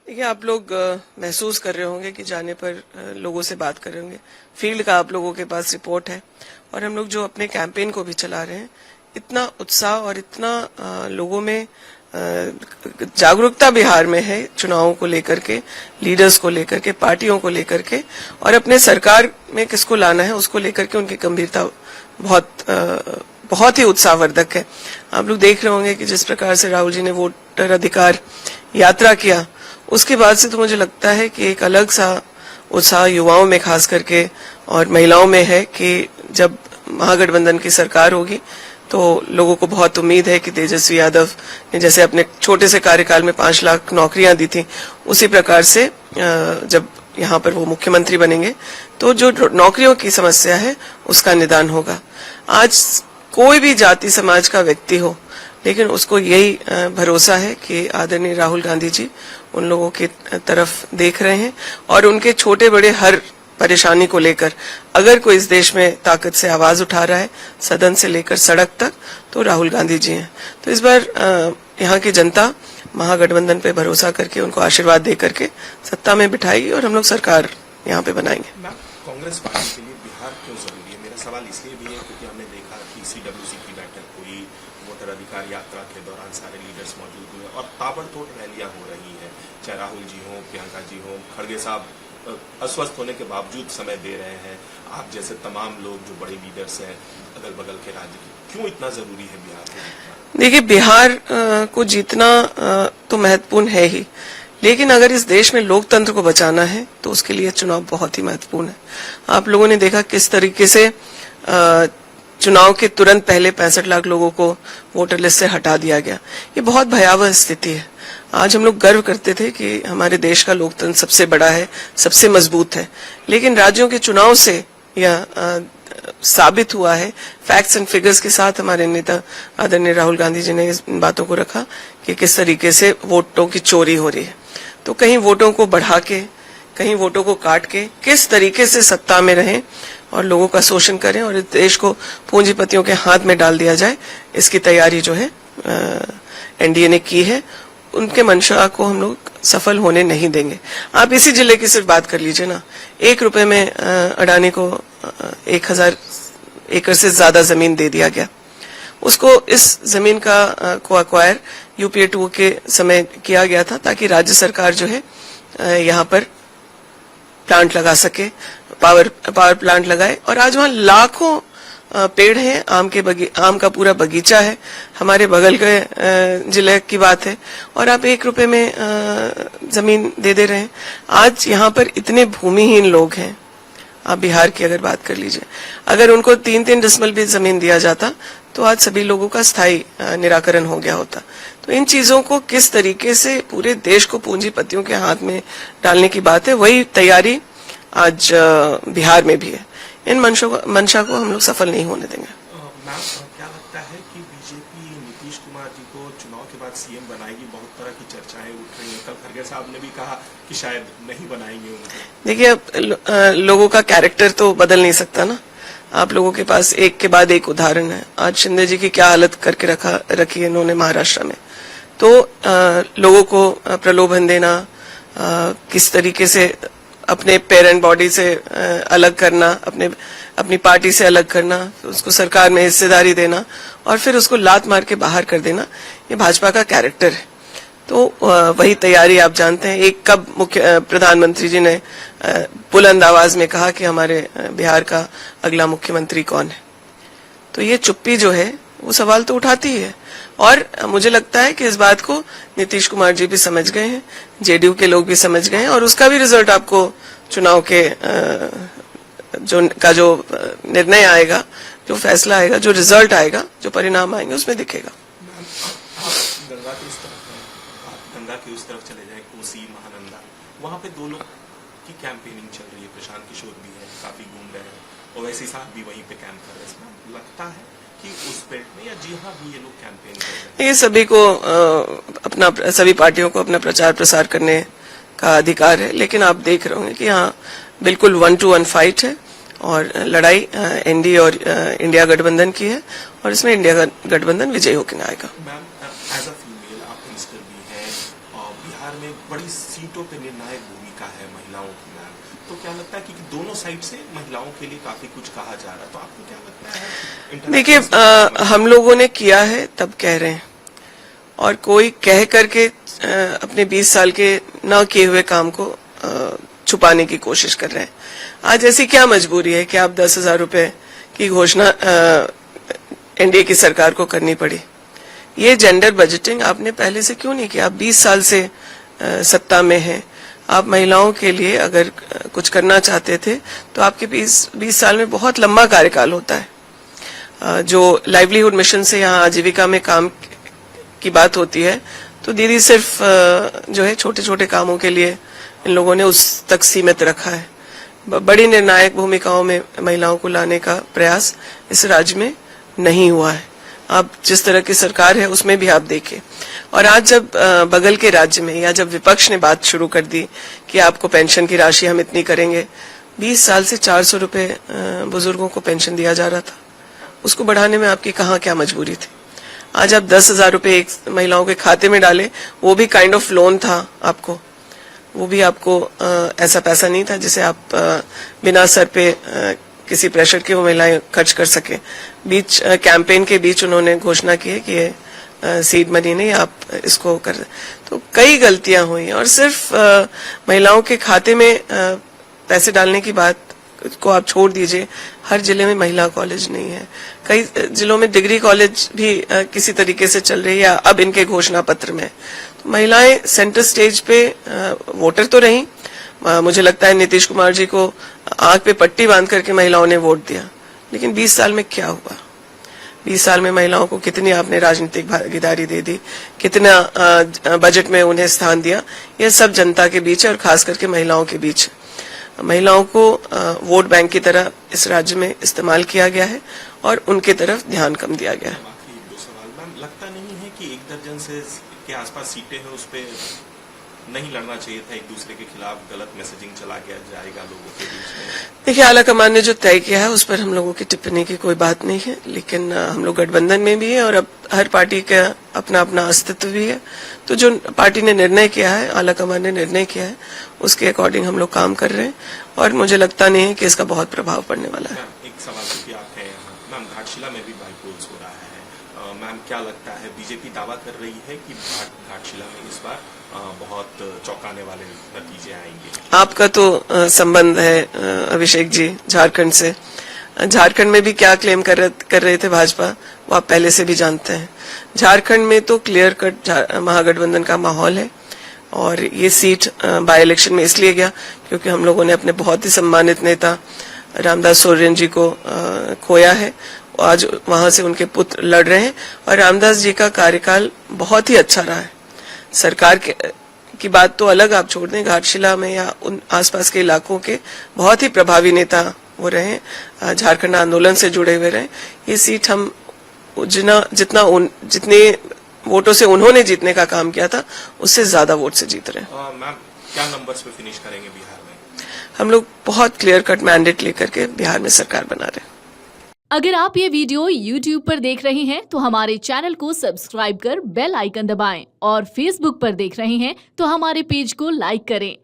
देखिए, आप लोग महसूस कर रहे होंगे कि जाने पर लोगों से बात कर रहे होंगे। फील्ड का आप लोगों के पास रिपोर्ट है और हम लोग जो अपने कैंपेन को भी चला रहे हैं, इतना उत्साह और इतना लोगों में जागरूकता बिहार में है चुनावों को लेकर के, लीडर्स को लेकर के, पार्टियों को लेकर के और अपने सरकार में किसको लाना है उसको लेकर के उनकी गंभीरता बहुत ही उत्साहवर्धक है। आप लोग देख रहे होंगे कि जिस प्रकार से राहुल जी ने वोटर अधिकार यात्रा किया, उसके बाद से तो मुझे लगता है कि एक अलग सा उत्साह युवाओं में खास करके और महिलाओं में है कि जब महागठबंधन की सरकार होगी तो लोगों को बहुत उम्मीद है कि तेजस्वी यादव ने जैसे अपने छोटे से कार्यकाल में 5 लाख नौकरियां दी थी, उसी प्रकार से जब यहाँ पर वो मुख्यमंत्री बनेंगे तो जो नौकरियों की समस्या है उसका निदान होगा। आज कोई भी जाति समाज का व्यक्ति हो, लेकिन उसको यही भरोसा है कि आदरणीय राहुल गांधी जी उन लोगों की तरफ देख रहे हैं और उनके छोटे बड़े हर परेशानी को लेकर अगर कोई इस देश में ताकत से आवाज उठा रहा है, सदन से लेकर सड़क तक, तो राहुल गांधी जी हैं। तो इस बार यहाँ की जनता महागठबंधन पे भरोसा करके उनको आशीर्वाद दे करके सत्ता में बिठाएगी और हम लोग सरकार यहाँ पे बनाएंगे। कांग्रेस पार्टी के लिए बिहार क्यों जरूरी है? मेरा सवाल इसलिए भी है क्योंकि हमने देखा कि CWC की बैठक हुई, वोटर अधिकार यात्रा के दौरान सारे लीडर्स मौजूद हुए और ताबड़तोड़ रैलियां हो रही है, चाहे राहुल जी हो, प्रियंका जी हो, खड़गे साहब अस्वस्थ होने के बावजूद समय दे रहे हैं, आप जैसे तमाम लोग जो बड़े लीडर्स हैं अगल बगल के राज्य के, क्यों इतना जरूरी है बिहार को? देखिए, बिहार को जीतना तो महत्वपूर्ण है ही, लेकिन अगर इस देश में लोकतंत्र को बचाना है तो उसके लिए चुनाव बहुत ही महत्वपूर्ण है। आप लोगों ने देखा किस तरीके से चुनाव के तुरंत पहले 65 लाख लोगों को वोटर लिस्ट से हटा दिया गया। ये बहुत भयावह स्थिति है। आज हम लोग गर्व करते थे कि हमारे देश का लोकतंत्र सबसे बड़ा है, सबसे मजबूत है, लेकिन राज्यों के चुनाव से यह साबित हुआ है, फैक्ट्स एंड फिगर्स के साथ हमारे नेता आदरणीय राहुल गांधी जी ने इन बातों को रखा कि किस तरीके से वोटों की चोरी हो रही है। तो कहीं वोटों को बढ़ा के, कहीं वोटों को काट के किस तरीके से सत्ता में रहें और लोगों का शोषण करें और इस देश को पूंजीपतियों के हाथ में डाल दिया जाए, इसकी तैयारी जो है एनडीए ने की है। उनके मंशा को हम लोग सफल होने नहीं देंगे। आप इसी जिले की सिर्फ बात कर लीजिए ना, 1 रुपए में अडानी को 1000 एकड़ से ज्यादा जमीन दे दिया गया। उसको इस जमीन को अक्वायर UPA 2 के समय किया गया था ताकि राज्य सरकार जो है यहाँ पर प्लांट लगा सके, पावर प्लांट लगाए और आज वहां लाखों पेड़ हैं, आम का पूरा बगीचा है। हमारे बगल के जिले की बात है और आप 1 रुपए में जमीन दे रहे हैं। आज यहाँ पर इतने भूमिहीन लोग हैं। आप बिहार की अगर बात कर लीजिए, अगर उनको 3-3 डिसमल भी जमीन दिया जाता तो आज सभी लोगों का स्थायी निराकरण हो गया होता। तो इन चीजों को किस तरीके से पूरे देश को पूंजीपतियों के हाथ में डालने की बात है, वही तैयारी आज बिहार में भी है। इन मंशा को हम लोग सफल नहीं होने देंगे। मैम, क्या लगता है कि बीजेपी नीतीश कुमार जी को चुनाव के बाद CM बनाएगी? बहुत तरह की चर्चाएं उठ रही हैं। कल खड़गे साहब ने भी कहा कि शायद नहीं बनाएंगे उनको। देखिए, अब लोगों का कैरेक्टर तो बदल नहीं सकता ना। आप लोगों के पास एक के बाद एक उदाहरण है। आज शिंदे जी की क्या हालत करके रखी है इन्होंने महाराष्ट्र में। तो लोगों को प्रलोभन देना, किस तरीके से अपने पेरेंट बॉडी से अलग करना, अपनी पार्टी से अलग करना, उसको सरकार में हिस्सेदारी देना और फिर उसको लात मार के बाहर कर देना, ये भाजपा का कैरेक्टर है। तो वही तैयारी आप जानते हैं। एक कब प्रधानमंत्री जी ने बुलंद आवाज में कहा कि हमारे बिहार का अगला मुख्यमंत्री कौन है। तो ये चुप्पी जो है वो सवाल तो उठाती है और मुझे लगता है कि इस बात को नीतीश कुमार जी भी समझ गए हैं, जेडीयू के लोग भी समझ गए हैं और उसका भी रिजल्ट आपको चुनाव के जो निर्णय आएगा, जो फैसला आएगा, जो रिजल्ट आएगा, जो परिणाम आएंगे उसमें दिखेगा। गंगा के उस तरफ चले जाए, कोसी, महानंदा, वहां पे 2 लोग की कैंपेनिंग चल रही है। प्रशांत किशोर भी है, काफी घूम रहे हैं, ओवैसी साहब भी वहीं पे कैंप कर रहे हैं। लगता है कि उस बेल्ट में या जी हाँ भी ये लोग कैंपेन कर रहे हैं? ये सभी को सभी पार्टियों को अपना प्रचार प्रसार करने का अधिकार है, लेकिन आप देख रहे होंगे कि यहाँ बिल्कुल 1-to-1 फाइट है और लड़ाई एनडीए और इंडिया गठबंधन की है और इसमें इंडिया गठबंधन विजयी होकर आएगा। मैम, एज अ फीमेल आप मिनिस्टर भी हैं, बिहार में बड़ी सीटों पे निर्णायक भूमिका है महिलाओं की। मैम, तो क्या लगता है कि दोनों साइड से महिलाओं के लिए काफी कुछ कहा जा रहा है, तो आपको क्या लगता है? देखिए, हम लोगों ने किया है तब कह रहे हैं, और कोई कह करके अपने 20 साल के न किए हुए काम को छुपाने की कोशिश कर रहे हैं। आज ऐसी क्या मजबूरी है कि आप 10,000 रुपए की घोषणा एनडीए की सरकार को करनी पड़ी? ये जेंडर बजटिंग आपने पहले से क्यों नहीं किया? आप 20 साल से सत्ता में हैं। आप महिलाओं के लिए अगर कुछ करना चाहते थे तो आपके 20 साल में बहुत लंबा कार्यकाल होता है। जो लाइवलीहुड मिशन से यहाँ आजीविका में काम की बात होती है, तो दीदी सिर्फ जो है छोटे छोटे कामों के लिए इन लोगों ने उस तक सीमित रखा है। बड़ी निर्णायक भूमिकाओं में महिलाओं को लाने का प्रयास इस राज्य में नहीं हुआ है। आप जिस तरह की सरकार है उसमें भी आप देखिए। और आज जब बगल के राज्य में या जब विपक्ष ने बात शुरू कर दी कि आपको पेंशन की राशि हम इतनी करेंगे, 20 साल से 400 रुपए बुजुर्गों को पेंशन दिया जा रहा था, उसको बढ़ाने में आपकी कहाँ क्या मजबूरी थी? आज आप 10,000 रुपए एक महिलाओं के खाते में डाले, वो भी काइंड ऑफ लोन था आपको, वो भी आपको ऐसा पैसा नहीं था जिसे आप बिना सर पे किसी प्रेशर के वो महिलाएं खर्च कर सके। बीच कैंपेन के बीच उन्होंने घोषणा की है कि ये सीड मनी नहीं, आप इसको कर। तो कई गलतियां हुई और सिर्फ महिलाओं के खाते में पैसे डालने की बात को आप छोड़ दीजिए। हर जिले में महिला कॉलेज नहीं है, कई जिलों में डिग्री कॉलेज भी किसी तरीके से चल रही है, अब इनके घोषणा पत्र में। तो महिलाएं सेंटर स्टेज पे वोटर तो रही। मुझे लगता है नीतीश कुमार जी को आंख पे पट्टी बांध करके महिलाओं ने वोट दिया, लेकिन 20 साल में क्या हुआ? 20 साल में महिलाओं को कितनी आपने राजनीतिक भागीदारी दे दी, कितना बजट में उन्हें स्थान दिया? यह सब जनता के बीच है और खास करके महिलाओं के बीच। महिलाओं को वोट बैंक की तरह इस राज्य में इस्तेमाल किया गया है और उनके तरफ ध्यान कम दिया गया है। बाकी 2 सवाल मैम, लगता नहीं है कि 1 दर्जन से के आसपास सीटें हैं, उस पे नहीं लड़ना चाहिए था? एक दूसरे के खिलाफ गलत मैसेजिंग चला गया जाएगा लोगों के बीच में। देखिए, आलाकमान ने जो तय किया है उस पर हम लोगों की टिप्पणी की कोई बात नहीं है, लेकिन हम लोग गठबंधन में भी है और अब हर पार्टी का अपना अपना अस्तित्व भी है। तो जो पार्टी ने निर्णय किया है, आलाकमान ने निर्णय किया है, उसके अकॉर्डिंग हम लोग काम कर रहे हैं और मुझे लगता नहीं है कि इसका बहुत प्रभाव पड़ने वाला है। एक सवाल क्योंकि आप हैं यहाँ, मैम घाटशिला में भी बाईपोल्स हो रहा है, मैम क्या लगता है, बीजेपी दावा कर रही है कि घाटशिला में इस बार बहुत चौंकाने वाले नतीजे आएंगे? आपका तो संबंध है अभिषेक जी झारखंड से। झारखंड में भी क्या क्लेम कर रहे थे भाजपा, वो आप पहले से भी जानते हैं। झारखंड में तो क्लियर कट महागठबंधन का माहौल है और ये सीट बाय इलेक्शन में इसलिए गया क्योंकि हम लोगों ने अपने बहुत ही सम्मानित नेता रामदास सोरेन जी को खोया है। आज वहां से उनके पुत्र लड़ रहे हैं और रामदास जी का कार्यकाल बहुत ही अच्छा रहा है। सरकार की बात तो अलग आप छोड़ दें, घाटशिला में या उन आसपास के इलाकों के बहुत ही प्रभावी नेता वो रहे, झारखंड आंदोलन से जुड़े हुए रहे। ये सीट हम जितने वोटों से उन्होंने जीतने का काम किया था उससे ज्यादा वोट से जीत रहे हैं। मैम क्या नंबर्स पे फिनिश करेंगे बिहार में? हम लोग बहुत क्लियर कट मैंडेट लेकर के बिहार में सरकार बना रहे हैं। अगर आप ये वीडियो YouTube पर देख रहे हैं तो हमारे चैनल को सब्सक्राइब कर बेल आइकन दबाएं और Facebook पर देख रहे हैं तो हमारे पेज को लाइक करें।